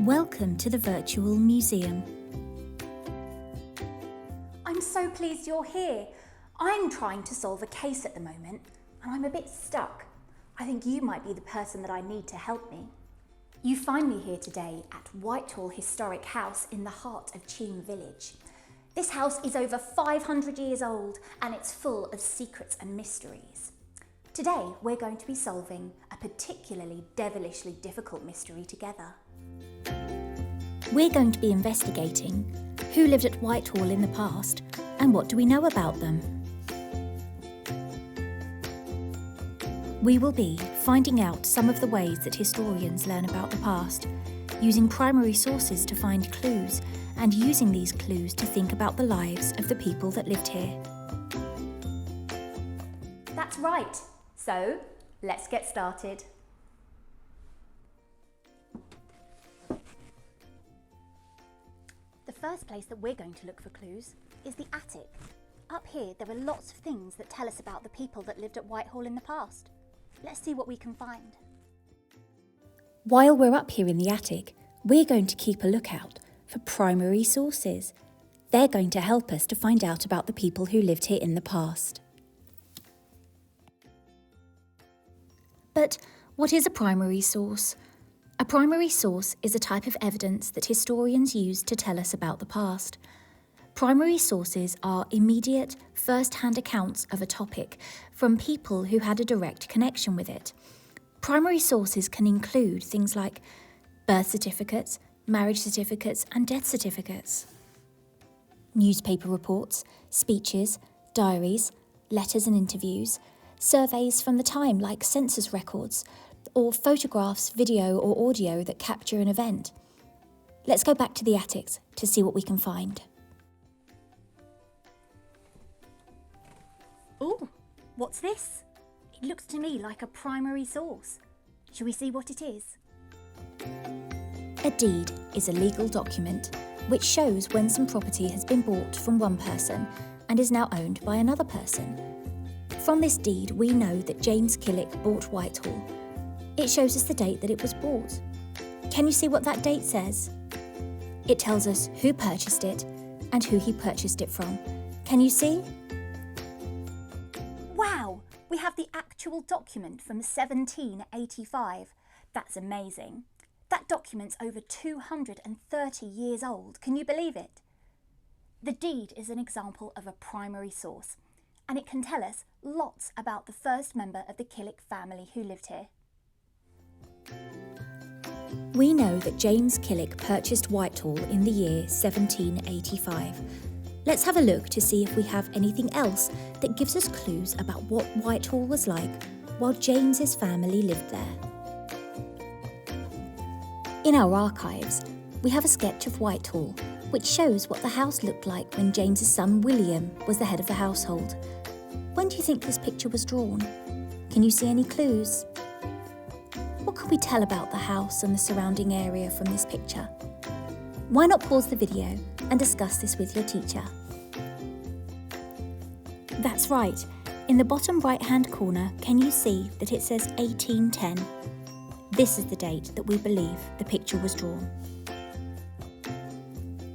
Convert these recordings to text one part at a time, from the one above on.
Welcome to the Virtual Museum. I'm so pleased you're here. I'm trying to solve a case at the moment and I'm a bit stuck. I think you might be the person that I need to help me. You find me here today at Whitehall Historic House in the heart of Cheam Village. This house is over 500 years old and it's full of secrets and mysteries. Today we're going to be solving a particularly devilishly difficult mystery together. We're going to be investigating who lived at Whitehall in the past and what do we know about them. We will be finding out some of the ways that historians learn about the past, using primary sources to find clues and using these clues to think about the lives of the people that lived here. That's right. So, let's get started. The first place that we're going to look for clues is the attic. Up here there are lots of things that tell us about the people that lived at Whitehall in the past. Let's see what we can find. While we're up here in the attic, we're going to keep a lookout for primary sources. They're going to help us to find out about the people who lived here in the past. But what is a primary source? A primary source is a type of evidence that historians use to tell us about the past. Primary sources are immediate, first-hand accounts of a topic from people who had a direct connection with it. Primary sources can include things like birth certificates, marriage certificates, and death certificates. Newspaper reports, speeches, diaries, letters and interviews, surveys from the time like census records, or photographs, video or audio that capture an event. Let's go back to the attics to see what we can find. Ooh, what's this? It looks to me like a primary source. Shall we see what it is? A deed is a legal document which shows when some property has been bought from one person and is now owned by another person. From this deed, we know that James Killick bought Whitehall. It shows us the date that it was bought. Can you see what that date says? It tells us who purchased it and who he purchased it from. Can you see? Wow, we have the actual document from 1785. That's amazing. That document's over 230 years old. Can you believe it? The deed is an example of a primary source, and it can tell us lots about the first member of the Killick family who lived here. We know that James Killick purchased Whitehall in the year 1785. Let's have a look to see if we have anything else that gives us clues about what Whitehall was like while James's family lived there. In our archives, we have a sketch of Whitehall, which shows what the house looked like when James's son William was the head of the household. When do you think this picture was drawn? Can you see any clues? What can we tell about the house and the surrounding area from this picture? Why not pause the video and discuss this with your teacher? That's right. In the bottom right-hand corner, can you see that it says 1810? This is the date that we believe the picture was drawn.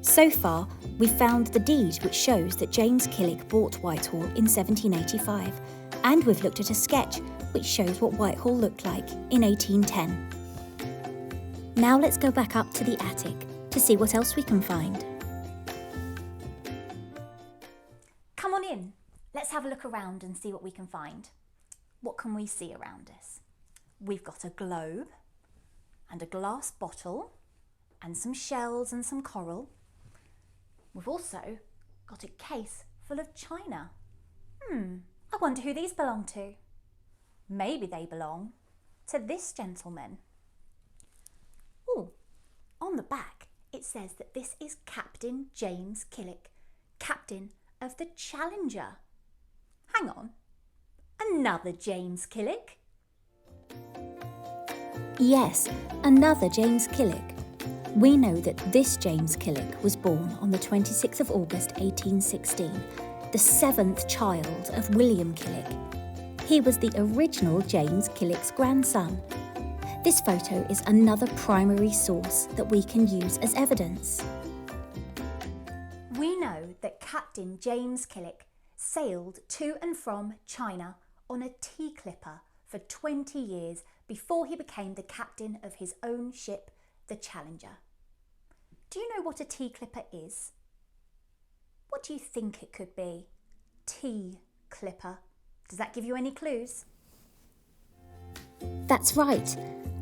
So far, we've found the deed which shows that James Killick bought Whitehall in 1785, and we've looked at a sketch which shows what Whitehall looked like in 1810. Now let's go back up to the attic to see what else we can find. Come on in. Let's have a look around and see what we can find. What can we see around us? We've got a globe and a glass bottle and some shells and some coral. We've also got a case full of china. I wonder who these belong to. Maybe they belong to this gentleman. Oh, on the back it says that this is Captain James Killick, captain of the Challenger. Hang on, another James Killick? Yes, another James Killick. We know that this James Killick was born on the 26th of August 1816, the seventh child of William Killick. He was the original James Killick's grandson. This photo is another primary source that we can use as evidence. We know that Captain James Killick sailed to and from China on a tea clipper for 20 years before he became the captain of his own ship, the Challenger. Do you know what a tea clipper is? What do you think it could be? Tea clipper. Does that give you any clues? That's right.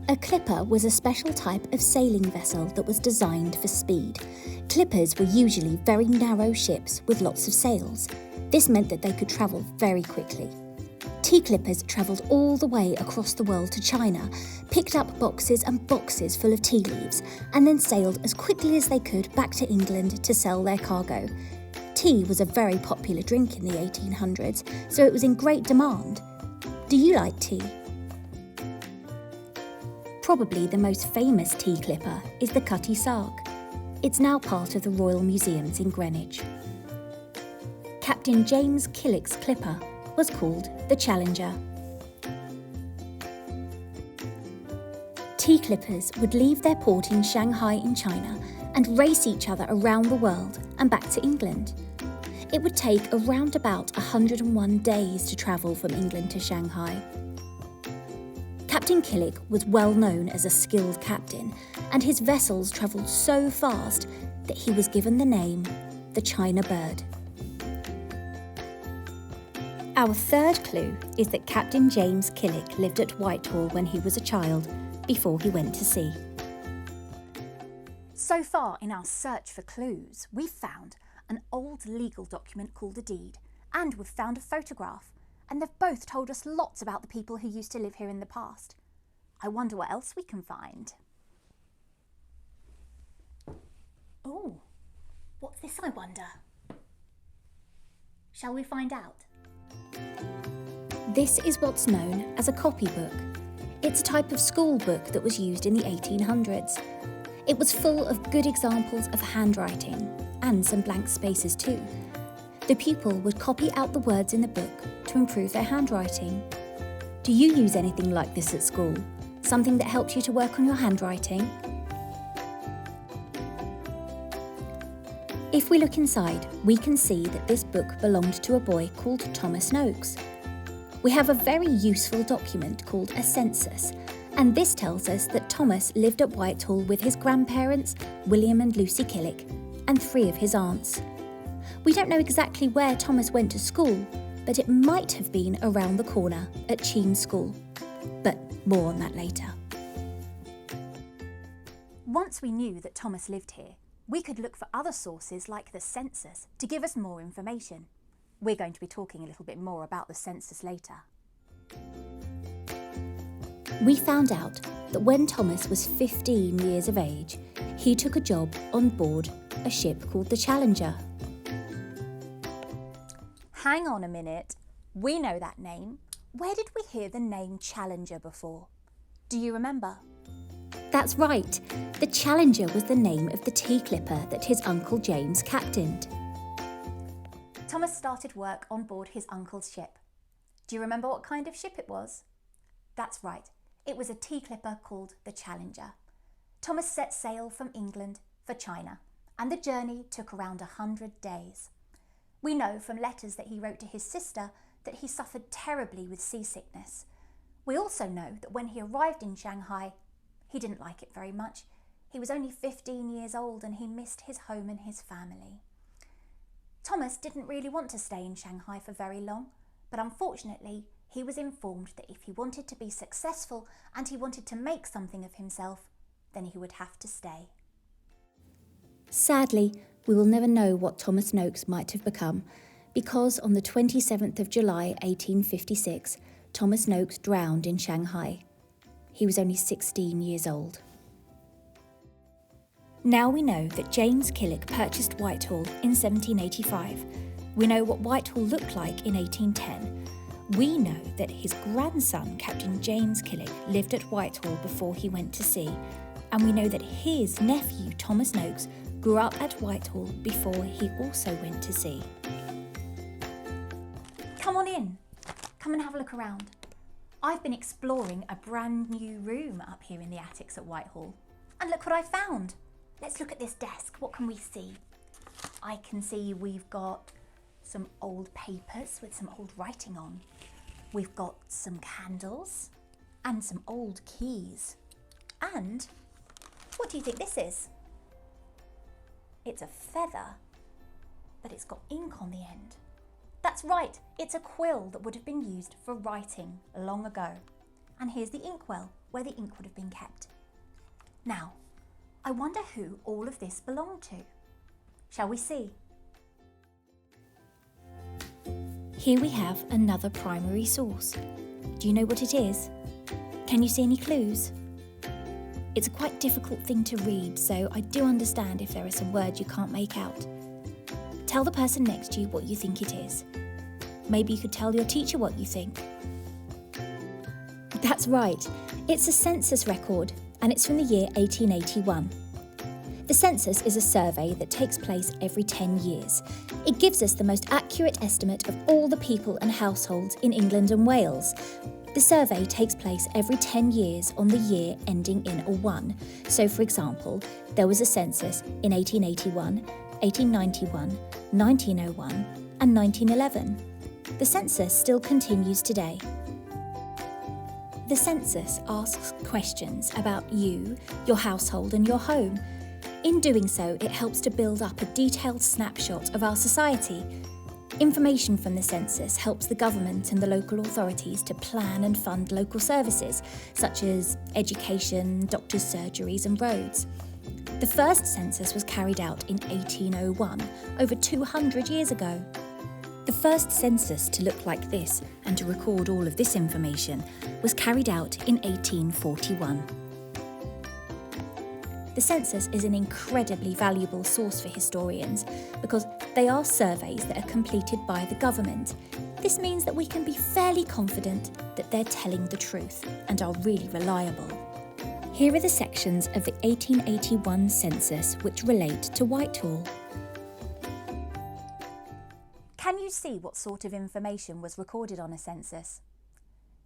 A clipper was a special type of sailing vessel that was designed for speed. Clippers were usually very narrow ships with lots of sails. This meant that they could travel very quickly. Tea clippers travelled all the way across the world to China, picked up boxes and boxes full of tea leaves, and then sailed as quickly as they could back to England to sell their cargo. Tea was a very popular drink in the 1800s, so it was in great demand. Do you like tea? Probably the most famous tea clipper is the Cutty Sark. It's now part of the Royal Museums in Greenwich. Captain James Killick's clipper was called the Challenger. Tea clippers would leave their port in Shanghai in China and race each other around the world and back to England. It would take around about 101 days to travel from England to Shanghai. Captain Killick was well known as a skilled captain, and his vessels travelled so fast that he was given the name the China Bird. Our third clue is that Captain James Killick lived at Whitehall when he was a child, before he went to sea. So far in our search for clues, we've found an old legal document called a deed, and we've found a photograph, and they've both told us lots about the people who used to live here in the past. I wonder what else we can find. Oh, what's this, I wonder? Shall we find out? This is what's known as a copybook. It's a type of school book that was used in the 1800s. It was full of good examples of handwriting, and some blank spaces too. The pupil would copy out the words in the book to improve their handwriting. Do you use anything like this at school? Something that helps you to work on your handwriting? If we look inside, we can see that this book belonged to a boy called Thomas Noakes. We have a very useful document called a census, and this tells us that Thomas lived at Whitehall with his grandparents, William and Lucy Killick, and 3 of his aunts. We don't know exactly where Thomas went to school, but it might have been around the corner at Cheam School. But more on that later. Once we knew that Thomas lived here, we could look for other sources like the census to give us more information. We're going to be talking a little bit more about the census later. We found out that when Thomas was 15 years of age, he took a job on board a ship called the Challenger. Hang on a minute. We know that name. Where did we hear the name Challenger before? Do you remember? That's right. The Challenger was the name of the tea clipper that his Uncle James captained. Thomas started work on board his uncle's ship. Do you remember what kind of ship it was? That's right. It was a tea clipper called the Challenger. Thomas set sail from England for China, and the journey took around 100 days. We know from letters that he wrote to his sister that he suffered terribly with seasickness. We also know that when he arrived in Shanghai, he didn't like it very much. He was only 15 years old and he missed his home and his family. Thomas didn't really want to stay in Shanghai for very long, but unfortunately, he was informed that if he wanted to be successful and he wanted to make something of himself, then he would have to stay. Sadly, we will never know what Thomas Noakes might have become, because on the 27th of July 1856, Thomas Noakes drowned in Shanghai. He was only 16 years old. Now we know that James Killick purchased Whitehall in 1785. We know what Whitehall looked like in 1810. We know that his grandson, Captain James Killick, lived at Whitehall before he went to sea. And we know that his nephew, Thomas Noakes, grew up at Whitehall before he also went to sea. Come on in. Come and have a look around. I've been exploring a brand new room up here in the attics at Whitehall. And look what I found. Let's look at this desk. What can we see? I can see we've got some old papers with some old writing on. We've got some candles and some old keys. And what do you think this is? It's a feather, but it's got ink on the end. That's right, it's a quill that would have been used for writing long ago. And here's the inkwell, where the ink would have been kept. Now, I wonder who all of this belonged to. Shall we see? Here we have another primary source. Do you know what it is? Can you see any clues? It's a quite difficult thing to read, so I do understand if there are some words you can't make out. Tell the person next to you what you think it is. Maybe you could tell your teacher what you think. That's right, it's a census record, and it's from the year 1881. The census is a survey that takes place every 10 years. It gives us the most accurate estimate of all the people and households in England and Wales. The survey takes place every 10 years on the year ending in a 1. So, for example, there was a census in 1881, 1891, 1901 and 1911. The census still continues today. The census asks questions about you, your household and your home. In doing so, it helps to build up a detailed snapshot of our society. Information from the census helps the government and the local authorities to plan and fund local services, such as education, doctors' surgeries and roads. The first census was carried out in 1801, over 200 years ago. The first census to look like this and to record all of this information was carried out in 1841. The census is an incredibly valuable source for historians because they are surveys that are completed by the government. This means that we can be fairly confident that they're telling the truth and are really reliable. Here are the sections of the 1881 census which relate to Whitehall. Can you see what sort of information was recorded on a census?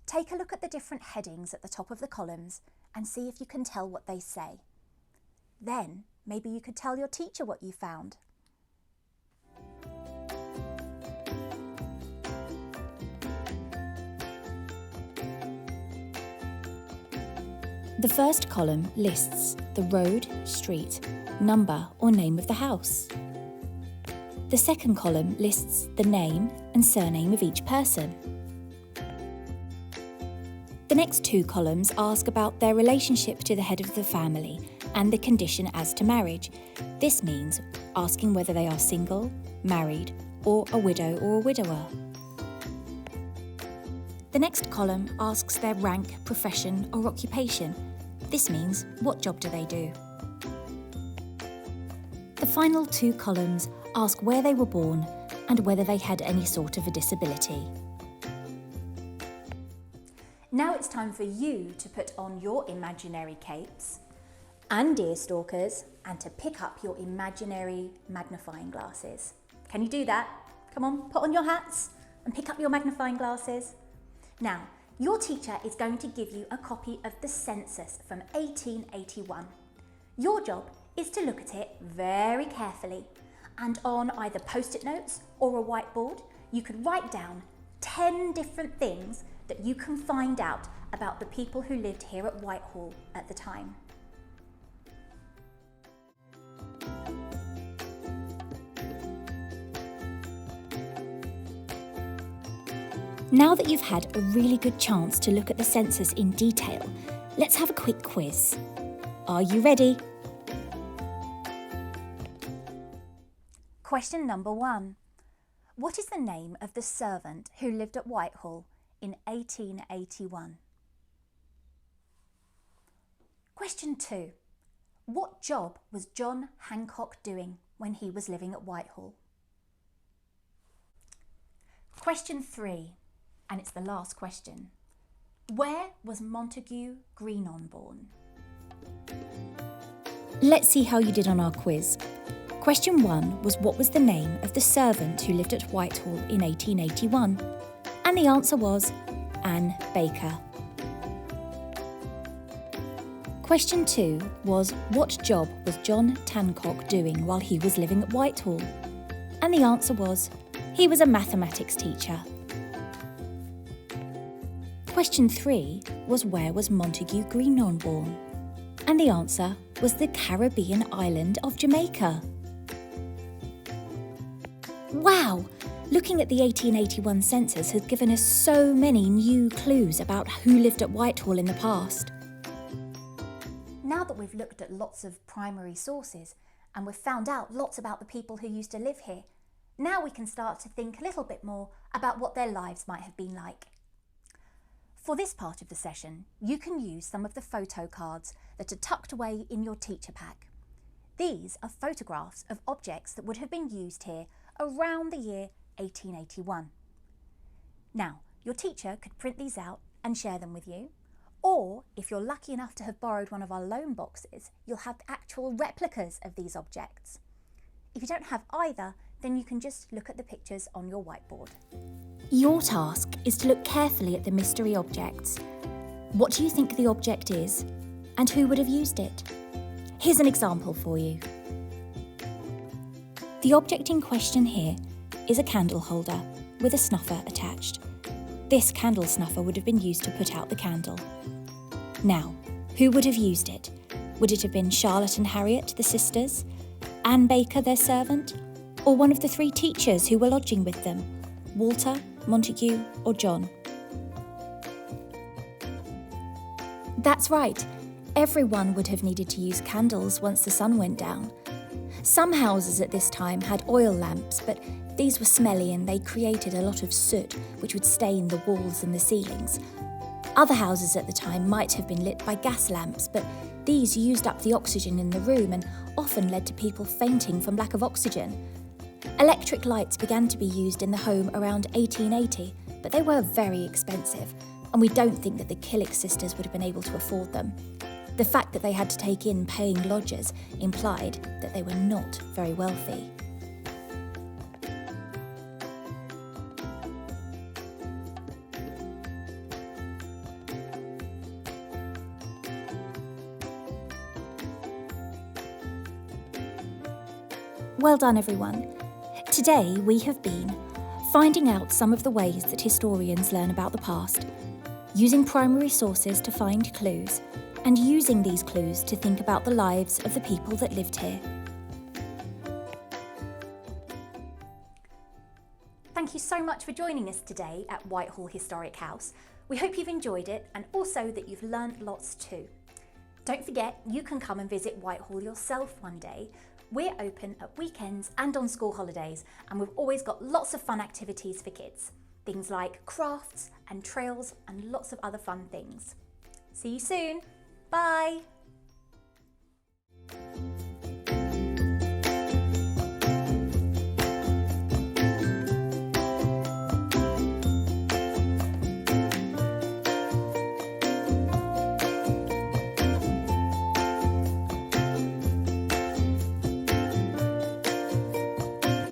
Take a look at the different headings at the top of the columns and see if you can tell what they say. Then, maybe you could tell your teacher what you found. The first column lists the road, street, number or name of the house. The second column lists the name and surname of each person. The next two columns ask about their relationship to the head of the family and the condition as to marriage. This means asking whether they are single, married, or a widow or a widower. The next column asks their rank, profession, or occupation. This means what job do they do? The final two columns ask where they were born and whether they had any sort of a disability. Now it's time for you to put on your imaginary capes and deerstalkers and to pick up your imaginary magnifying glasses. Can you do that? Come on, put on your hats and pick up your magnifying glasses. Now, your teacher is going to give you a copy of the census from 1881. Your job is to look at it very carefully, and on either post-it notes or a whiteboard, you could write down 10 different things that you can find out about the people who lived here at Whitehall at the time. Now that you've had a really good chance to look at the census in detail, let's have a quick quiz. Are you ready? Question number 1. What is the name of the servant who lived at Whitehall in 1881? Question 2. What job was John Hancock doing when he was living at Whitehall? Question 3, and it's the last question. Where was Montague Greenon born? Let's see how you did on our quiz. Question 1 was what was the name of the servant who lived at Whitehall in 1881? And the answer was Anne Baker. Question 2 was, what job was John Tancock doing while he was living at Whitehall? And the answer was, he was a mathematics teacher. Question 3 was, where was Montague Greenon born? And the answer was the Caribbean island of Jamaica. Wow! Looking at the 1881 census has given us so many new clues about who lived at Whitehall in the past. Now that we've looked at lots of primary sources and we've found out lots about the people who used to live here, now we can start to think a little bit more about what their lives might have been like. For this part of the session, you can use some of the photo cards that are tucked away in your teacher pack. These are photographs of objects that would have been used here around the year 1881. Now, your teacher could print these out and share them with you, or if you're lucky enough to have borrowed one of our loan boxes, you'll have actual replicas of these objects. If you don't have either, then you can just look at the pictures on your whiteboard. Your task is to look carefully at the mystery objects. What do you think the object is, and who would have used it? Here's an example for you. The object in question here is a candle holder with a snuffer attached. This candle snuffer would have been used to put out the candle. Now, who would have used it? Would it have been Charlotte and Harriet, the sisters, Anne Baker, their servant, or one of the 3 teachers who were lodging with them, Walter, Montague, or John? That's right. Everyone would have needed to use candles once the sun went down. Some houses at this time had oil lamps, but these were smelly and they created a lot of soot which would stain the walls and the ceilings. Other houses at the time might have been lit by gas lamps, but these used up the oxygen in the room and often led to people fainting from lack of oxygen. Electric lights began to be used in the home around 1880, but they were very expensive, and we don't think that the Killick sisters would have been able to afford them. The fact that they had to take in paying lodgers implied that they were not very wealthy. Well done, everyone. Today we have been finding out some of the ways that historians learn about the past, using primary sources to find clues, and using these clues to think about the lives of the people that lived here. Thank you so much for joining us today at Whitehall Historic House. We hope you've enjoyed it and also that you've learned lots too. Don't forget, you can come and visit Whitehall yourself one day. We're open at weekends and on school holidays, and we've always got lots of fun activities for kids. Things like crafts and trails and lots of other fun things. See you soon. Bye.